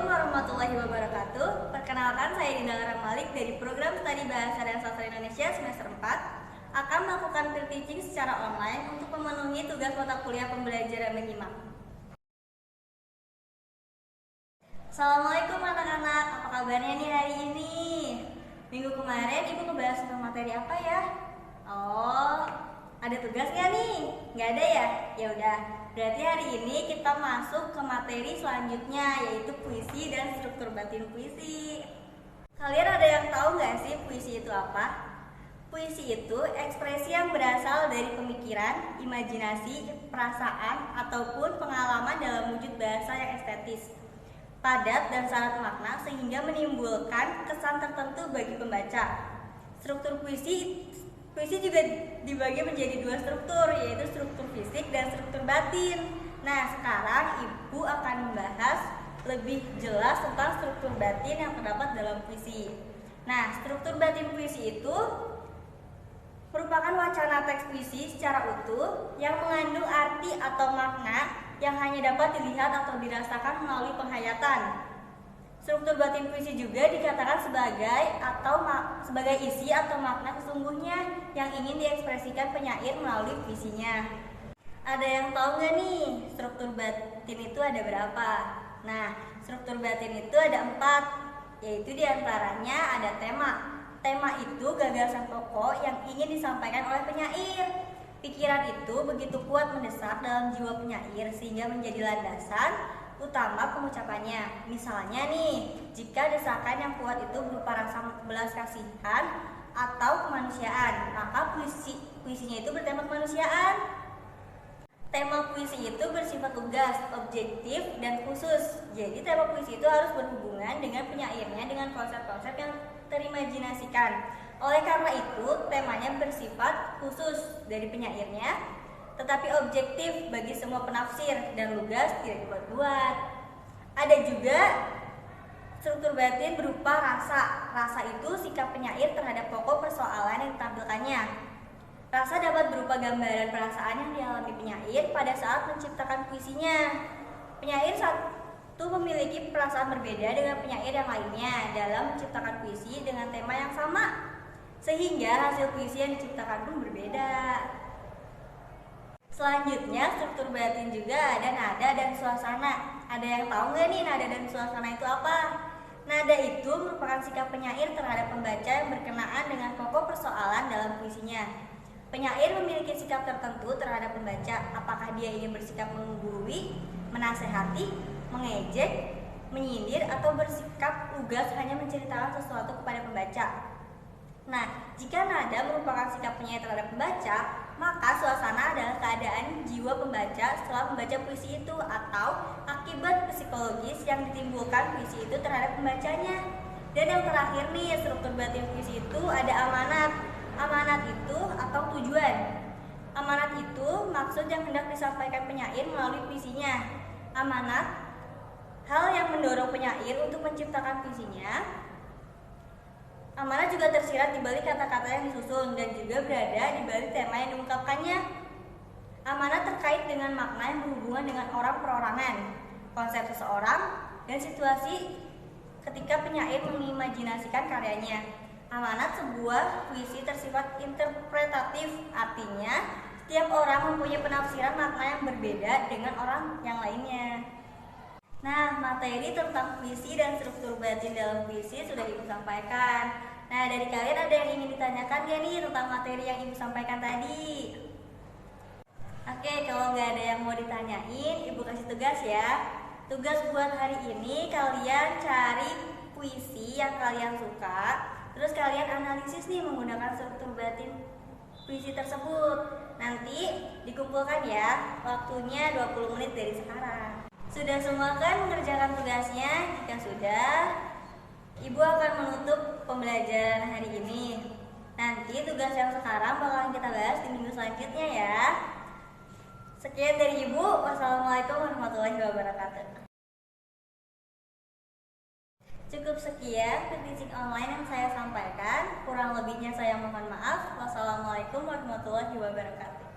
Assalamualaikum warahmatullahi wabarakatuh. Perkenalkan, saya Dinda Malik dari program Studi Bahasa dan Sastra Indonesia semester 4 akan melakukan peer teaching secara online untuk memenuhi tugas mata kuliah pembelajaran menyimak. Assalamualaikum anak-anak, apa kabarnya nih hari ini? Minggu kemarin Ibu ngebahas tentang materi apa ya? Oh, ada tugas nggak nih? Nggak ada ya? Ya udah, berarti hari ini kita masuk ke materi selanjutnya, yaitu puisi dan struktur batin puisi. Kalian ada yang tahu nggak sih puisi itu apa? Puisi itu ekspresi yang berasal dari pemikiran, imajinasi, perasaan, ataupun pengalaman dalam wujud bahasa yang estetis, padat dan syarat makna sehingga menimbulkan kesan tertentu bagi pembaca. Struktur puisi juga dibagi menjadi dua struktur, yaitu struktur fisik dan struktur batin. Nah, sekarang Ibu akan membahas lebih jelas tentang struktur batin yang terdapat dalam puisi. Nah, struktur batin puisi itu merupakan wacana teks puisi secara utuh yang mengandung arti atau makna yang hanya dapat dilihat atau dirasakan melalui penghayatan. Struktur batin puisi juga dikatakan sebagai isi atau makna sesungguhnya yang ingin diekspresikan penyair melalui puisinya. Ada yang tahu nggak nih struktur batin itu ada berapa? Nah, struktur batin itu ada 4, yaitu diantaranya ada tema. Tema itu gagasan pokok yang ingin disampaikan oleh penyair. Pikiran itu begitu kuat mendesak dalam jiwa penyair sehingga menjadi landasan utama pengucapannya. Misalnya nih, jika desakan yang kuat itu berupa rasa belas kasihan atau kemanusiaan, maka puisinya itu bertema kemanusiaan. Tema puisi itu bersifat lugas, objektif, dan khusus. Jadi tema puisi itu harus berhubungan dengan penyairnya dengan konsep-konsep yang terimajinasikan. Oleh karena itu, temanya bersifat khusus dari penyairnya, tetapi objektif bagi semua penafsir dan lugas tidak dibuat-buat. Ada juga struktur batin berupa rasa. Rasa itu sikap penyair terhadap pokok persoalan yang ditampilkannya. Rasa dapat berupa gambaran perasaan yang dialami penyair pada saat menciptakan puisinya. Penyair satu memiliki perasaan berbeda dengan penyair yang lainnya dalam menciptakan puisi dengan tema yang sama, sehingga hasil puisi yang diciptakan pun berbeda. Selanjutnya, struktur batin juga ada nada dan suasana. Ada yang tahu nggak nih nada dan suasana itu apa? Nada itu merupakan sikap penyair terhadap pembaca yang berkenaan dengan pokok persoalan dalam puisinya. Penyair memiliki sikap tertentu terhadap pembaca, apakah dia ingin bersikap menggurui, menasehati, mengejek, menyindir, atau bersikap lugas hanya menceritakan sesuatu kepada pembaca. Nah, jika nada merupakan sikap penyair terhadap pembaca, maka suasana adalah keadaan jiwa pembaca setelah membaca puisi itu atau akibat psikologis yang ditimbulkan puisi itu terhadap pembacanya. Dan yang terakhir nih, struktur batin puisi itu ada amanat. Amanat itu atau tujuan. Amanat itu maksud yang hendak disampaikan penyair melalui puisinya. Amanat, hal yang mendorong penyair untuk menciptakan puisinya. Amanat juga tersirat di balik kata-kata yang disusun dan juga berada di balik tema yang diungkapkannya. Amanat terkait dengan makna yang berhubungan dengan orang perorangan, konsep seseorang, dan situasi ketika penyair mengimajinasikan karyanya. Amanat sebuah puisi tersifat interpretatif, artinya setiap orang mempunyai penafsiran makna yang berbeda dengan orang yang lainnya. Nah, materi tentang puisi dan struktur batin dalam puisi sudah Ibu sampaikan. Nah, dari kalian ada yang ingin ditanyakan gak nih tentang materi yang Ibu sampaikan tadi? Oke, kalau nggak ada yang mau ditanyain, Ibu kasih tugas ya. Tugas buat hari ini kalian cari puisi yang kalian suka, terus kalian analisis nih menggunakan struktur batin puisi tersebut. Nanti dikumpulkan ya, waktunya 20 menit dari sekarang. Sudah semua kan mengerjakan tugasnya? Jika sudah, Ibu akan menutup pembelajaran hari ini. Nanti tugas yang sekarang bakalan kita bahas di minggu selanjutnya ya. Sekian dari Ibu. Wassalamualaikum warahmatullahi wabarakatuh. Cukup sekian teaching online yang saya sampaikan. Kurang lebihnya saya mohon maaf. Wassalamualaikum warahmatullahi wabarakatuh.